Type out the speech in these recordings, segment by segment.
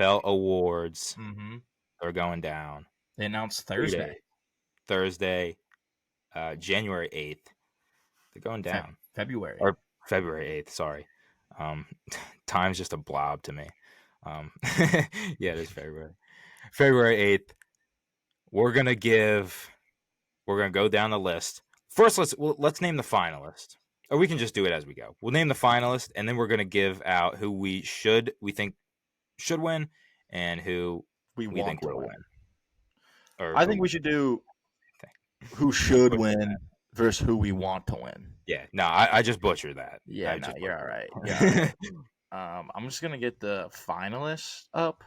NFL awards Mm-hmm. are going down. They announced 3 Thursday, days. Thursday, January 8th. They're going down. February. Or February 8th, sorry. Um, time's just a blob to me. Um, yeah, it is February. February 8th. We're gonna go down the list. First, let's name the finalist. Or we can just do it as we go. We'll name the finalist, and then we're gonna give out who we think should win and who We we want think to will win. win. Or I think who we should do who I should butchered win that. versus who we want to win. Yeah, no, I just butchered that. Yeah, I no, just you're all butchered right. You're all it. right. I'm just gonna get the finalists up,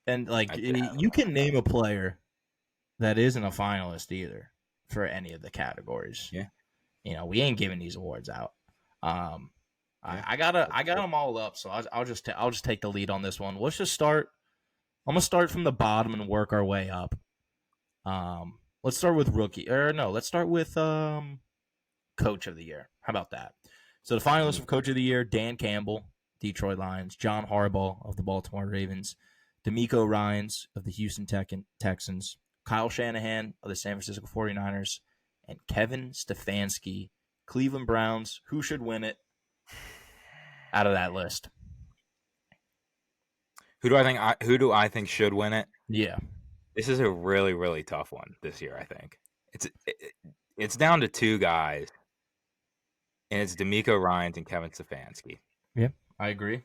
and I did have you can name a player that isn't a finalist either for any of the categories. Yeah. We ain't giving these awards out. Um, Yeah, I got them all up, so I'll just take the lead on this one. Let's just start. I'm gonna start from the bottom and work our way up. Let's start with rookie, or no, let's start with coach of the year. How about that? So the finalists for coach of the year: Dan Campbell, Detroit Lions; John Harbaugh of the Baltimore Ravens; DeMeco Ryans of the Houston Texans; Kyle Shanahan of the San Francisco 49ers; and Kevin Stefanski, Cleveland Browns. Who should win it out of that list? Who do I think should win it? Yeah. This is a really, really tough one this year, I think. It's down to two guys, and it's DeMeco Ryans and Kevin Stefanski. Yeah, I agree.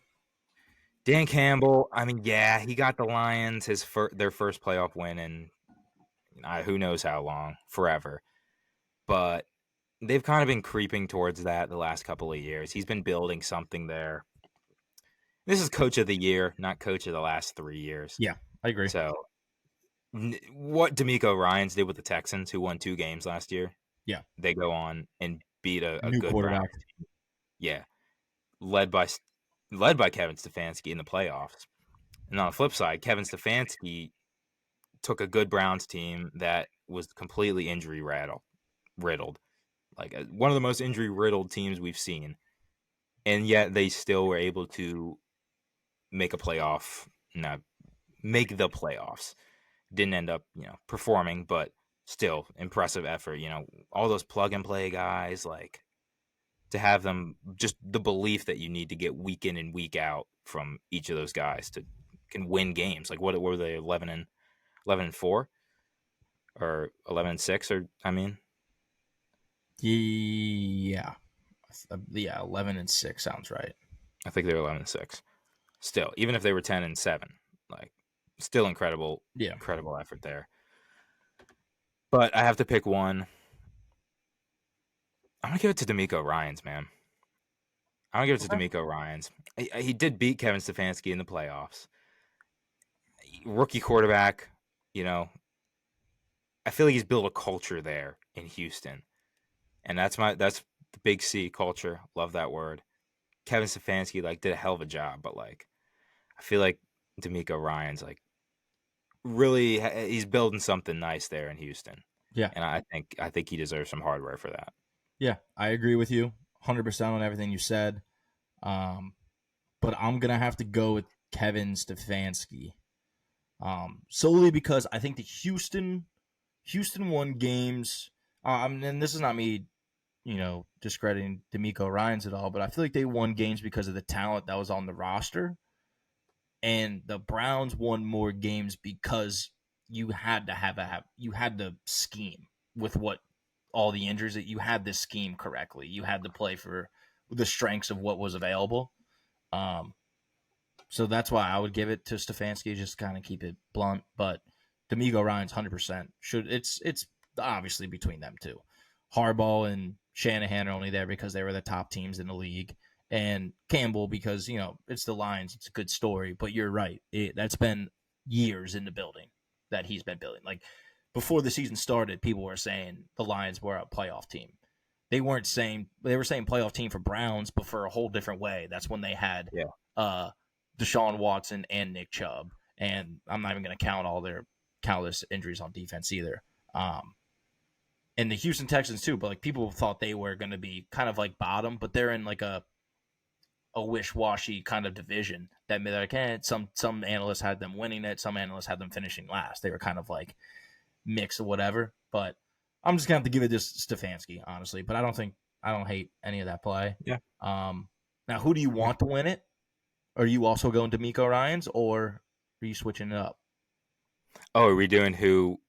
Dan Campbell, I mean, yeah, he got the Lions their first playoff win in who knows how long, forever. But they've kind of been creeping towards that the last couple of years. He's been building something there. This is coach of the year, not coach of the last 3 years. Yeah, I agree. So what DeMeco Ryans did with the Texans, who won 2 games last year, Yeah. they go on and beat a New good quarterback. Browns team. Yeah, led by Kevin Stefanski in the playoffs. And on the flip side, Kevin Stefanski took a good Browns team that was completely injury riddled, like one of the most injury riddled teams we've seen, and yet they still were able to make the playoffs. Didn't end up, performing, but still impressive effort. All those plug and play guys, like to have them, just the belief that you need to get week in and week out from each of those guys to can win games. Like what were they, 11-4 or 11-6, or I mean, Yeah. 11-6 sounds right. I think they were 11-6. Still, even if they were 10-7, like still incredible effort there. But I have to pick one. I'm gonna give it to DeMeco Ryans, man. I'm gonna give it to DeMeco Ryans. He did beat Kevin Stefanski in the playoffs. Rookie quarterback, I feel like he's built a culture there in Houston, and that's the big C, culture. Love that word. Kevin Stefanski did a hell of a job, but I feel like DeMeco Ryans really he's building something nice there in Houston. Yeah, and I think he deserves some hardware for that. Yeah, I agree with you 100% on everything you said. But I'm gonna have to go with Kevin Stefanski, solely because I think the Houston won games. And this is not me, discrediting DeMeco Ryans at all, but I feel like they won games because of the talent that was on the roster. And the Browns won more games because you had to you had the scheme with what all the injuries, that you had this scheme correctly. You had to play for the strengths of what was available. So that's why I would give it to Stefanski, just kind of keep it blunt. But DeMeco Ryans 100% should. It's obviously between them two. Harbaugh and Shanahan are only there because they were the top teams in the league, and Campbell because it's the Lions. It's a good story, but you're right. That's been years in the building that he's been building. Like before the season started, people were saying the Lions were a playoff team. They were saying playoff team for Browns, but for a whole different way. That's when they had Deshaun Watson and Nick Chubb, and I'm not even going to count all their countless injuries on defense either. And the Houston Texans too, but people thought they were going to be kind of bottom, but they're in a wish-washy kind of division that made like, some analysts had them winning it, some analysts had them finishing last. They were kind of like mix of whatever. But I'm just gonna have to give it to Stefanski, honestly. But I don't hate any of that play. Yeah. Now, who do you want to win it? Are you also going to Miko Ryans, or are you switching it up? Oh, are we doing who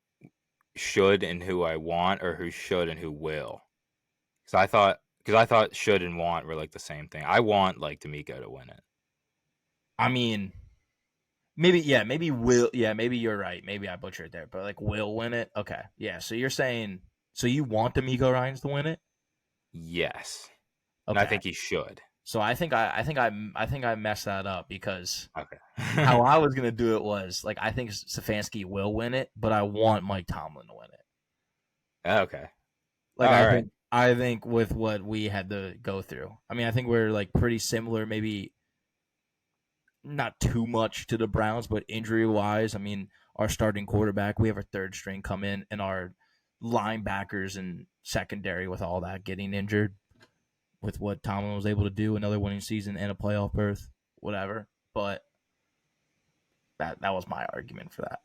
should and who I want, or who should and who will? Because I thought should and want were like the same thing. I want like D'Amico to win it. I mean, maybe will. Yeah, maybe you're right. Maybe I butchered it there, but like will win it. Okay, yeah. So you're saying so you want D'Amico Ryans to win it? Yes, and I Okay. think he should. So I think I messed that up because Okay. how I was gonna do it was like I think Stefanski will win it, but I want Mike Tomlin to win it. Okay. Like All right. I think with what we had to go through. I mean, I think we're like pretty similar, maybe not too much to the Browns, but injury wise, I mean, our starting quarterback, we have a third string come in, and our linebackers and secondary with all that getting injured with what Tomlin was able to do, another winning season and a playoff berth, whatever. But that was my argument for that.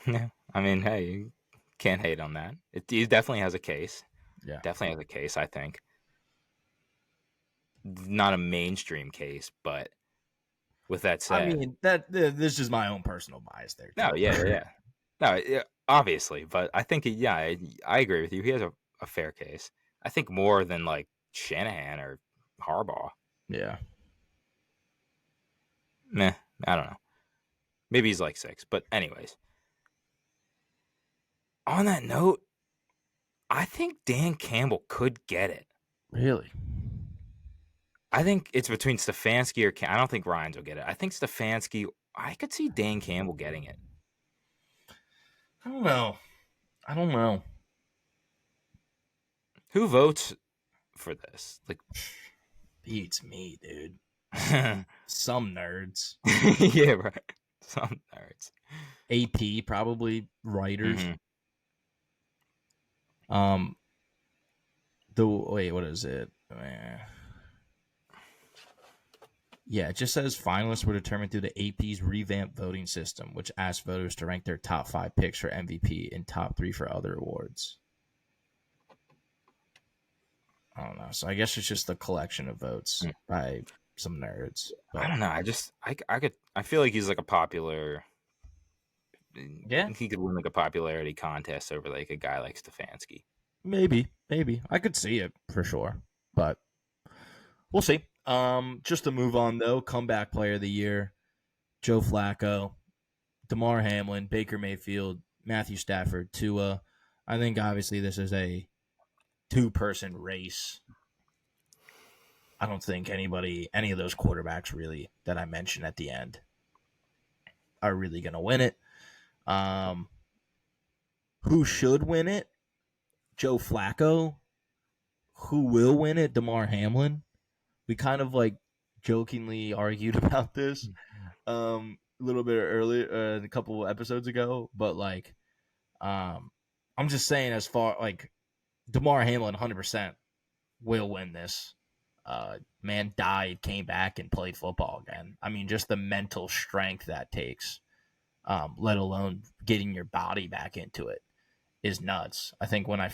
Yeah. I mean, hey, you can't hate on that. He definitely has a case. Yeah. Definitely has a case, I think. Not a mainstream case, but with that I said, mean, that this is my own personal bias there no, too. yeah. No, yeah, obviously, but I think, yeah, I agree with you. He has a fair case. I think more than like Shanahan or Harbaugh. Yeah. Meh, I don't know. Maybe he's like 6, but anyways. On that note, I think Dan Campbell could get it. Really? I think it's between Stefanski or I don't think Ryans will get it. I think Stefanski. I could see Dan Campbell getting it. I don't know. I don't know. Who votes for this? Like, Beats me, dude. yeah, Some nerds. right. Some nerds. AP probably writers. Mm-hmm. Um, the wait, what is it? Yeah, it just says finalists were determined through the AP's revamped voting system, which asked voters to rank their top 5 picks for MVP and top 3 for other awards. I don't know. So I guess it's just the collection of votes by some nerds. I But don't know. I feel like he's like a popular. yeah, He could win like a popularity contest over like a guy like Stefanski. maybe I could see it for sure, but we'll see. Just to move on though, comeback player of the year, Joe Flacco, DeMar Hamlin, Baker Mayfield, Matthew Stafford, Tua. I think obviously this is a 2-person race. I don't think any of those quarterbacks really that I mentioned at the end are really going to win it. Who should win it? Joe Flacco. Who will win it? DeMar Hamlin. We kind of like jokingly argued about this a little bit earlier, a couple episodes ago, but like, I'm just saying as far like DeMar Hamlin 100% will win this. Man died, came back, and played football again. I mean, just the mental strength that takes, let alone getting your body back into it, is nuts. I think when I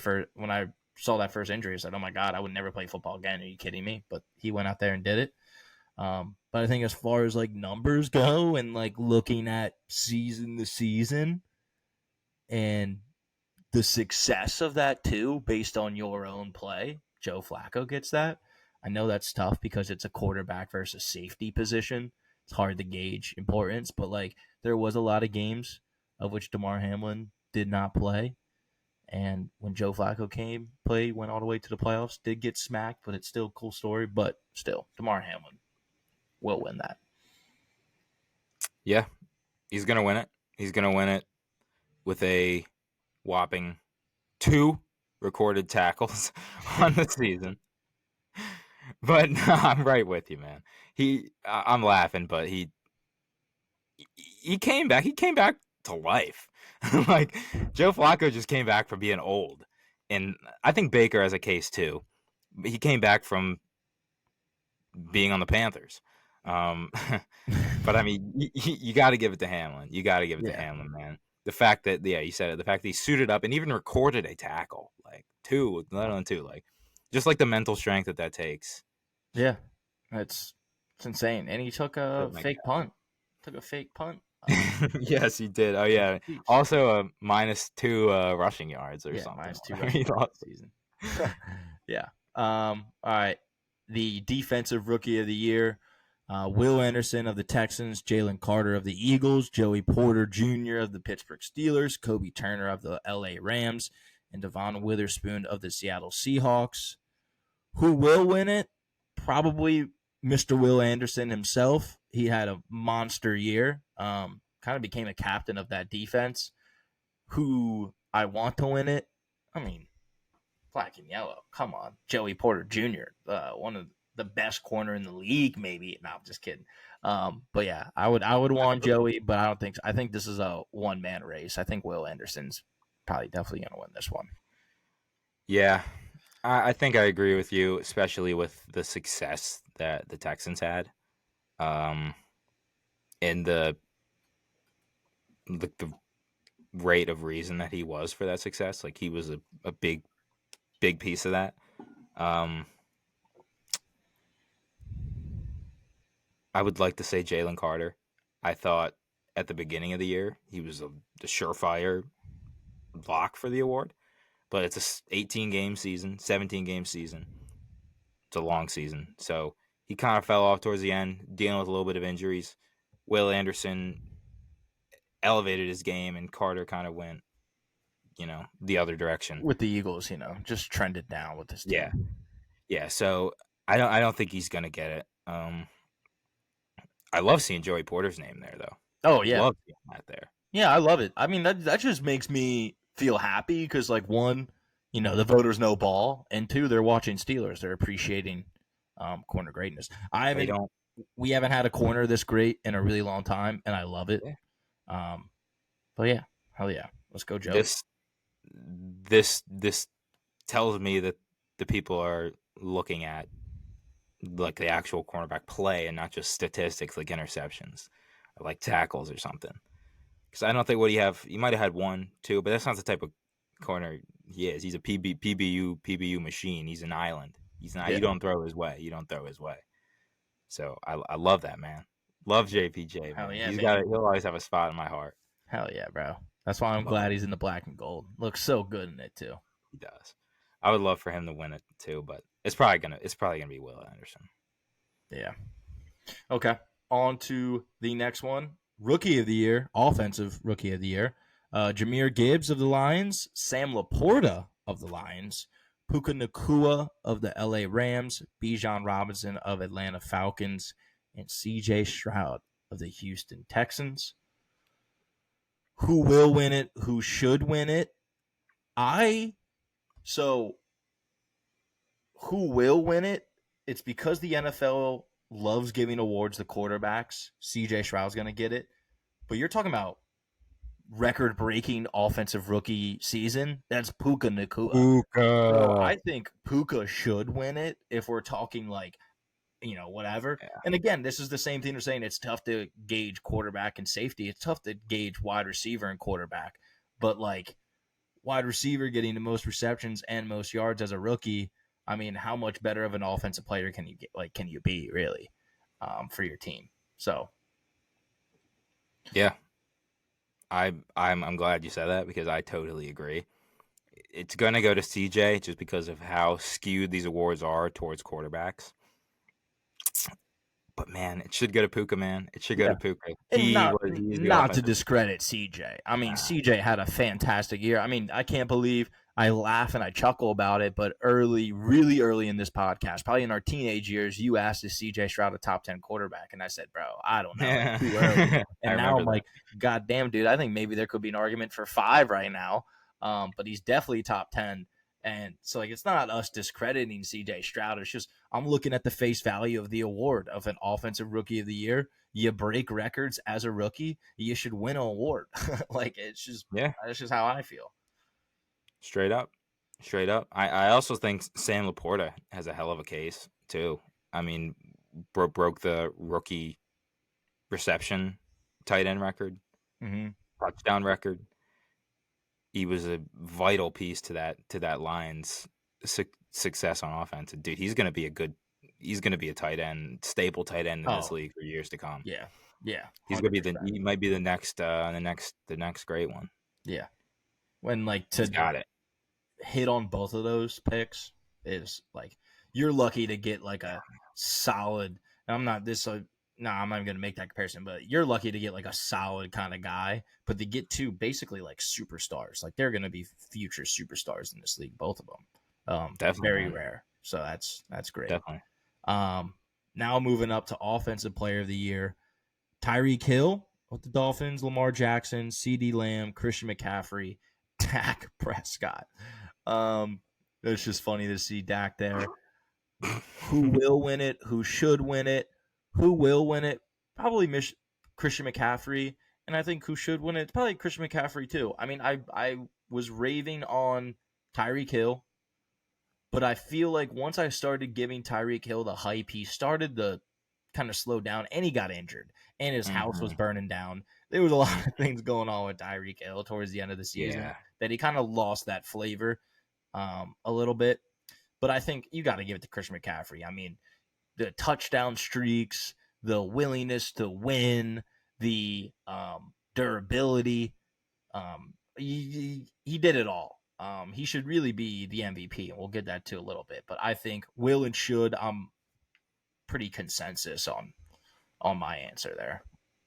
saw that first injury, I said, "Oh my god, I would never play football again." Are you kidding me? But he went out there and did it. But I think as far as like numbers go and like looking at season to season and the success of that too, based on your own play, Joe Flacco gets that. I know that's tough because it's a quarterback versus safety position. It's hard to gauge importance, but like there was a lot of games of which DeMar Hamlin did not play. And when Joe Flacco went all the way to the playoffs, did get smacked, but it's still a cool story. But still, DeMar Hamlin will win that. Yeah, he's gonna win it. He's gonna win it with a whopping 2 recorded tackles on the season. But no, I'm right with you, man. I'm laughing, but he came back. He came back to life. Like Joe Flacco just came back from being old, and I think Baker has a case too. He came back from being on the Panthers. Um, but I mean, you got to give it to Hamlin. You got to give it to Yeah. Hamlin, man. The fact that, yeah, you said it. The fact that he suited up and even recorded a tackle, like two, let alone two, like just like the mental strength that takes. Yeah. It's insane. And he took a Oh my fake punt. Took a fake punt. Yes, he did. Oh Against yeah. the Chiefs. Also, -2 rushing yards or Yeah, something. -2 He rushing yards lost. this season. Yeah. All right. The defensive rookie of the year, Will Anderson of the Texans, Jalen Carter of the Eagles, Joey Porter Jr. of the Pittsburgh Steelers, Kobe Turner of the LA Rams, and Devon Witherspoon of the Seattle Seahawks. Who will win it? Probably Mr. Will Anderson himself. He had a monster year. Kind of became a captain of that defense. Who I want to win it? I mean, black and yellow. Come on, Joey Porter Jr., one of the best corner in the league, maybe. No, I'm just kidding. But yeah, I would want Joey, but I don't think so. I think this is a one man race. I think Will Anderson's probably definitely going to win this one. Yeah, I think I agree with you, especially with the success that the Texans had, um, and the rate of reason that he was for that success. Like he was a big piece of that. Um, I would like to say Jalen Carter. I thought at the beginning of the year he was the surefire lock for the award, but it's a 18 game season, 17 game season. It's a long season, so he kind of fell off towards the end, dealing with a little bit of injuries. Will Anderson elevated his game, and Carter kind of went, the other direction. With the Eagles, just trended down with this Yeah, team. yeah. So I don't think he's gonna get it. I love seeing Joey Porter's name there, though. Oh yeah, Love seeing that there. yeah, I love it. I mean, that just makes me feel happy because, like, one, the voters know ball, and two, they're watching Steelers. They're appreciating corner greatness. They don't. We haven't had a corner this great in a really long time, and I love it. Yeah. Um, but yeah, hell yeah, let's go, Joey. This tells me that the people are looking at like the actual cornerback play and not just statistics like interceptions or like tackles or something. Because I don't think what he might have had one, two, but that's not the type of corner he is. He's a PBU machine. He's an island. He's not. Yeah, You don't throw his way. You don't throw his way. So I love that, man. Love JPJ, hell man. yeah, He's got. baby. He'll always have a spot in my heart. Hell yeah, bro. That's why I'm Love glad it. he's in the black and gold. Looks so good in it too. He does. I would love for him to win it too, but it's probably gonna be Will Anderson. Yeah. Okay. On to the next one. Rookie of the year, offensive rookie of the year. Jahmyr Gibbs of the Lions, Sam Laporta of the Lions, Puka Nakua of the LA Rams, Bijan Robinson of Atlanta Falcons, and CJ Stroud of the Houston Texans. Who will win it? Who should win it? So who will win it? It's because the NFL loves giving awards to quarterbacks. CJ Stroud's going to get it. But you're talking about record-breaking offensive rookie season. That's Puka Nakua. So Puka. I think Puka should win it if we're talking like, whatever. Yeah. And again, this is the same thing we're saying. It's tough to gauge quarterback and safety. It's tough to gauge wide receiver and quarterback. But like wide receiver getting the most receptions and most yards as a rookie, I mean, how much better of an offensive player can you get? Like, can you be really for your team? So Yeah. I'm glad you said that because I totally agree. It's gonna go to CJ just because of how skewed these awards are towards quarterbacks. But man, it should go to Puka, man. It should go yeah, to Puka. and He's the not to offensive. discredit CJ. I mean, Nah. CJ had a fantastic year. I mean, I can't believe I laugh and I chuckle about it. But really early in this podcast, probably in our teenage years, you asked is CJ Stroud a top 10 quarterback, and I said, bro, I don't know. It's too early. I And now remember I'm that. like, God damn, dude, I think maybe there could be an argument for 5 right now. But he's definitely top 10. And so, like, it's not us discrediting CJ Stroud. It's just I'm looking at the face value of the award of an offensive rookie of the year. You break records as a rookie, you should win an award. Like, it's just Yeah, that's just how I feel. straight up, straight up. I also think Sam Laporta has a hell of a case too. I mean, broke the rookie reception tight end record, Mm-hmm. touchdown record. He was a vital piece to that Lions success on offense. And dude, he's gonna be a tight end, staple tight end in this Oh, league for years to come. yeah. Yeah. He's gonna be 100%. he might be the next great one. Yeah. When like He's to got it. hit on both of those picks is like you're lucky to get like a solid. And I'm not this. No, I'm not even gonna make that comparison. But you're lucky to get like a solid kind of guy. But to get two basically like superstars, like they're gonna be future superstars in this league, both of them. Definitely, Very man. rare. So that's great. Definitely. Now moving up to offensive player of the year, Tyreek Hill with the Dolphins, Lamar Jackson, C.D. Lamb, Christian McCaffrey, Dak Prescott. It's just funny to see Dak there. Who will win it? Who should win it? Who will win it? Probably Christian McCaffrey. And I think who should win it? Probably Christian McCaffrey too. I mean, I was raving on Tyreek Hill, but I feel like once I started giving Tyreek Hill the hype, he started to kind of slow down, and he got injured, and his house was Mm-hmm. burning down. There was a lot of things going on with Tyreek Hill towards the end of the season Yeah. that he kind of lost that flavor a little bit. But I think you got to give it to Christian McCaffrey. I mean, the touchdown streaks, the willingness to win, the durability. He did it all. He should really be the MVP, and we'll get that to a little bit. But I think will and should. I'm pretty consensus on my answer there.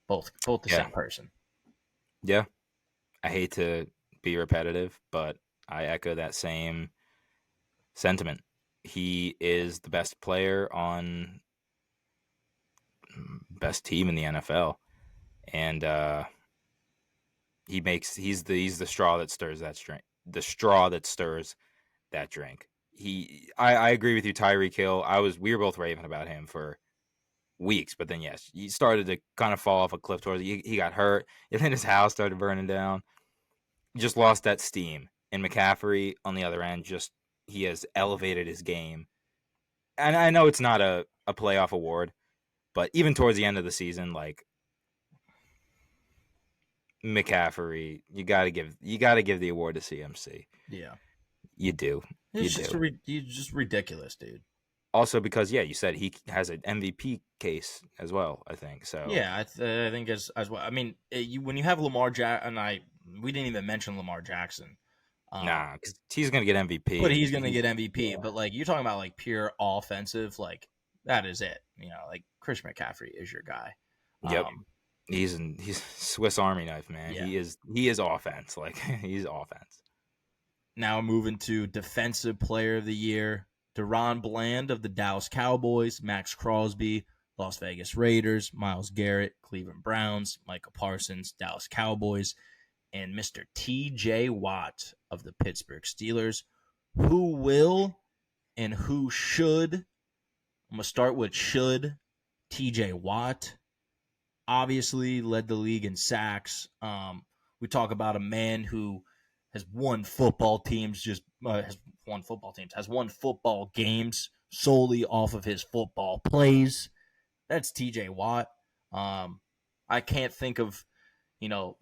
Both the Yeah. same person. Yeah. I hate to be repetitive, but I echo that same sentiment. He is the best player on best team in the NFL, and he's the straw that stirs that drink. The straw that stirs that drink. I agree with you, Tyreek Hill. We were both raving about him for weeks, but then yes, he started to kind of fall off a cliff towards. He got hurt, and then his house started burning down. He just lost that steam. And McCaffrey, on the other end, he has elevated his game. And I know it's not a playoff award, but even towards the end of the season, like McCaffrey, you gotta give the award to CMC. Yeah, You do, you do. he's just ridiculous, dude. Also, because yeah, you said he has an MVP case as well. I think so. Yeah, I think as well. I mean, when you have Lamar Jackson, we didn't even mention Lamar Jackson. Nah, because he's gonna get MVP. But he's gonna get MVP. Yeah. But like you're talking about like pure offensive, like that is it. You know, like Christian McCaffrey is your guy. Yep. He's Swiss Army knife, man. Yeah. He is offense. Like he's offense. Now moving to defensive player of the year, Deron Bland of the Dallas Cowboys, Max Crosby, Las Vegas Raiders, Myles Garrett, Cleveland Browns, Micah Parsons, Dallas Cowboys, and Mr. T.J. Watt of the Pittsburgh Steelers. Who will and who should? I'm going to start with should. T.J. Watt obviously led the league in sacks. We talk about a man who has won football games solely off of his football plays. That's T.J. Watt. I can't think of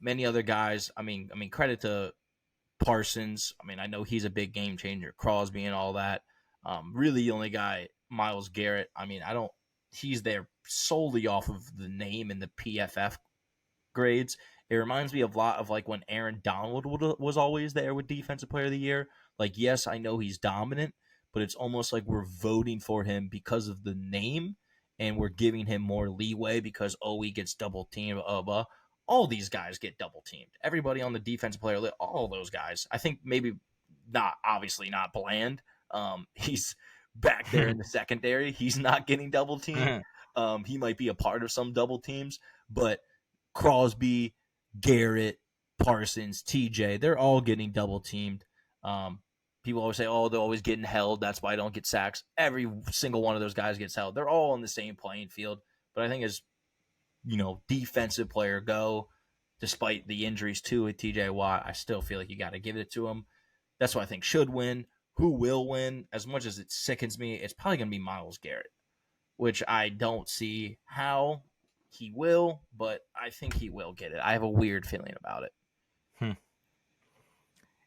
many other guys. I mean, credit to Parsons. I mean, I know he's a big game changer. Crosby and all that. Really, the only guy, Myles Garrett. I mean, he's there solely off of the name and the PFF grades. It reminds me a lot of like when Aaron Donald was always there with Defensive Player of the Year. Like, yes, I know he's dominant, but it's almost like we're voting for him because of the name, and we're giving him more leeway because he gets double teamed. All these guys get double teamed. Everybody on the Defensive Player list, all those guys. I think maybe obviously not Bland. He's back there in the secondary. He's not getting double teamed. He might be a part of some double teams, but Crosby, Garrett, Parsons, TJ, they're all getting double teamed. People always say, they're always getting held. That's why I don't get sacks. Every single one of those guys gets held. They're all on the same playing field. But I think as, defensive player go, despite the injuries too with TJ Watt, I still feel like you got to give it to him. That's what I think should win. Who will win? As much as it sickens me, it's probably going to be Myles Garrett. which I don't see how he will, but I think he will get it. I have a weird feeling about it. Hmm.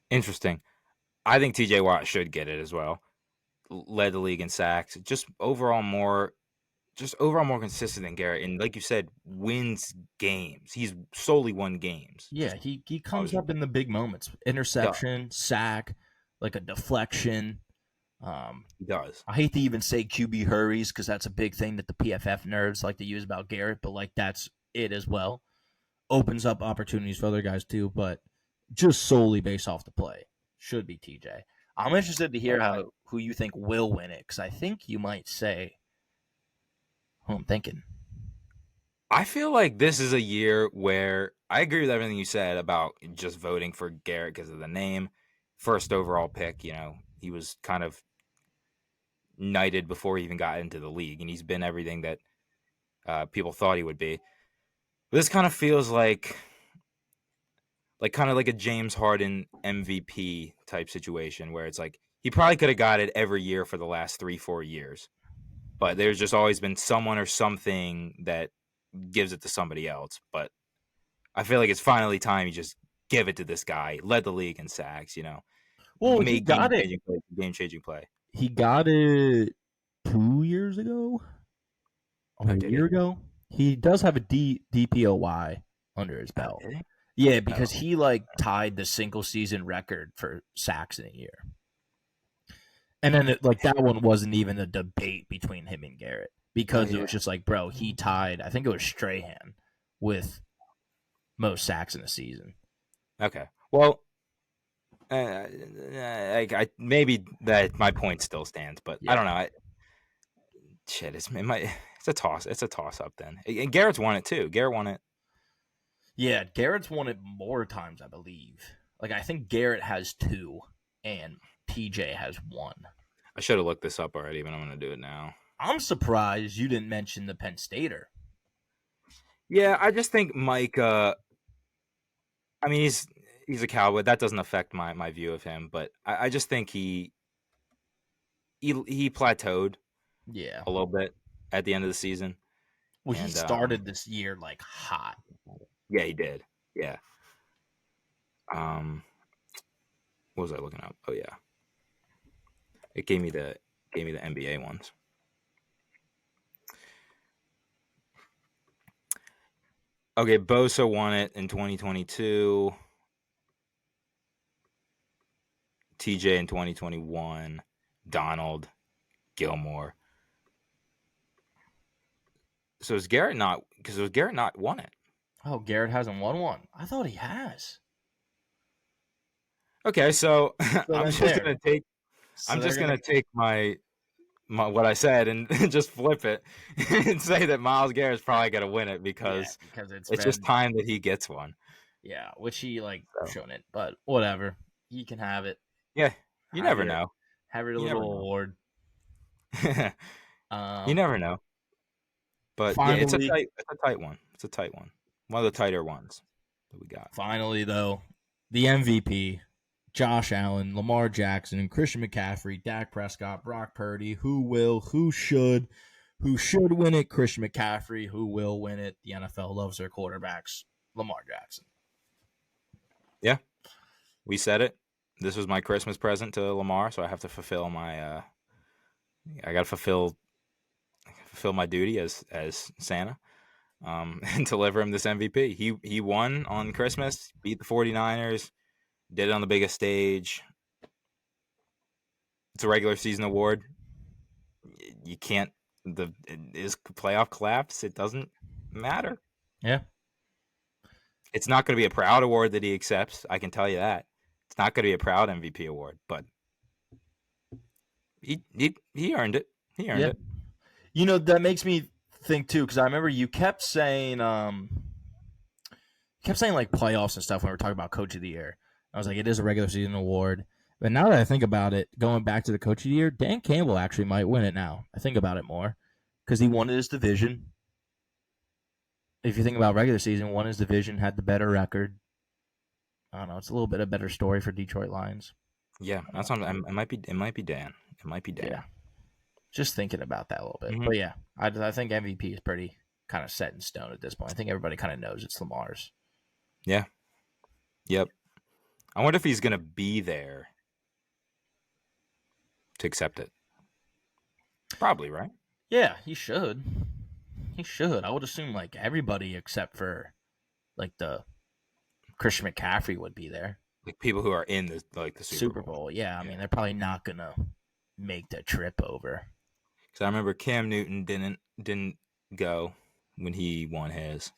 Interesting. I think TJ Watt should get it as well. Led the league in sacks. Just overall more consistent than Garrett. And like you said, wins games. He's solely won games. Yeah, Just he comes obviously up in the big moments. does. Interception, sack, like a deflection. He does. I hate to even say QB hurries because that's a big thing that the PFF nerds like to use about Garrett, but like that's it as well. Opens up opportunities for other guys too, but just solely based off the play should be TJ. I'm interested to hear who you think will win it because I think you might say who I'm thinking. I feel like this is a year where I agree with everything you said about just voting for Garrett because of the name. First overall pick, he was kind of knighted before he even got into the league, and he's been everything that people thought he would be. This kind of feels like kind of like a James Harden MVP type situation where it's like he probably could have got it every year for the last 3-4 years, but there's just always been someone or something that gives it to somebody else. But I feel like it's finally time you just give it to this guy. Led the league in sacks, Well, he made got it. game changing play. He got it 2 years ago, Oh, a did year he? ago. He does have a DPOY under his Oh, belt. did he? Yeah, Oh, because he like tied the single season record for sacks in a year. And then like that one wasn't even a debate between him and Garrett oh because it yeah. was just like, bro, he tied. I think it was Strahan with most sacks in a season. Okay. Well, maybe that my point still stands, but I Yeah, don't know. It's a toss. It's a toss up then. And Garrett's won it too. Garrett won it. yeah. Garrett's won it more times, I believe. Like I think Garrett has 2, and TJ has 1. I should have looked this up already, but I'm going to do it now. I'm surprised you didn't mention the Penn Stater. Yeah, I just think Mike. I mean, he's a Cowboy. That doesn't affect my view of him, but I just think he plateaued Yeah. a little bit at the end of the season, Well, he and started this year like hot. yeah, he did. Yeah. Um, what was I looking up? Oh yeah, it gave me the NBA ones. Okay, Bosa won it in 2022. TJ in 2021. Donald, Gilmore. So is Garrett not? Because was Garrett not won it? Oh, Garrett hasn't won one. I thought he has. Okay, so So I'm then just there. gonna take So they're gonna. my what I said and just flip it and say that Miles Garrett's probably gonna win it Yeah, because because it's it's just been. time that he gets one. Yeah, which he like So shown it, but whatever. He can have it. yeah, you Have never your know. have your You never little know. award. You Um, never know. But yeah, finally, it's a tight one. It's a tight one. One of the tighter ones that we got. finally though, the MVP, Josh Allen, Lamar Jackson, and Christian McCaffrey, Dak Prescott, Brock Purdy. Who should win it? Christian McCaffrey. Who will win it? The NFL loves their quarterbacks. Lamar Jackson. Yeah, we said it. This was my Christmas present to Lamar, so I have to fulfill I got to fulfill my duty as Santa, and deliver him this MVP. He won on Christmas, beat the 49ers, did it on the biggest stage. It's a regular season award. You can't is playoff collapse. It doesn't matter. Yeah. It's not going to be a proud award that he accepts. I can tell you that. It's not going to be a proud MVP award, but he earned it. He earned Yeah. it. You know, that makes me think too, because I remember you kept saying like playoffs and stuff when we were talking about Coach of the Year. I was like, it is a regular season award. But now that I think about it, going back to the Coach of the Year, Dan Campbell actually might win it now. I think about it more because he won his division. If you think about regular season, won his division, had the better record. I don't know. It's a little bit a better story for Detroit Lions. Yeah, that's what it might be Dan. It might be Dan. Yeah. Just thinking about that a little bit. Hmm. But yeah, I think MVP is pretty kind of set in stone at this point. I think everybody kind of knows it's Lamar's. Yeah. Yep. I wonder if he's gonna be there to accept it. Probably, right? Yeah, he should. He should. I would assume like everybody except for like the Christian McCaffrey would be there. Like people who are in the Super Super Bowl. Bowl. Yeah, I Yeah. mean they're probably not gonna make the trip over. Because I remember Cam Newton didn't go when he won his.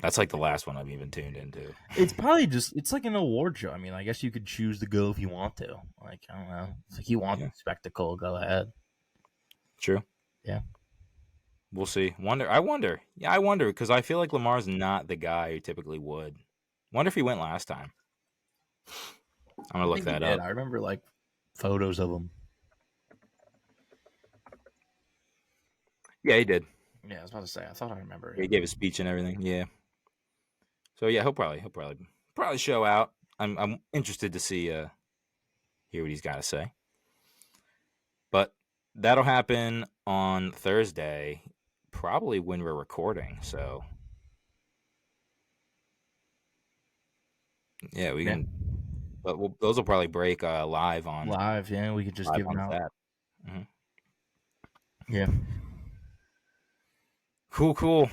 That's like the last one I've even tuned into. It's probably just it's like an award show. I mean, I guess you could choose to go if you want to. Like I don't know, it's like you want Yeah. the spectacle, go ahead. True. Yeah, We'll see. I wonder. Yeah, I wonder because I feel like Lamar's not the guy who typically would. Wonder if he went last time. I'm gonna I look think he that did. up. I remember like photos of him. Yeah, he did. Yeah, I was about to say. I thought I remember He him. gave a speech and everything. Yeah. So yeah, he'll probably show out. I'm interested to see hear what he's got to say. But that'll happen on Thursday, probably when we're recording. So yeah, we Yeah, can. But those will probably break live on live. Yeah, we could just give him out. ZAP. Hmm. Yeah. Cool, cool.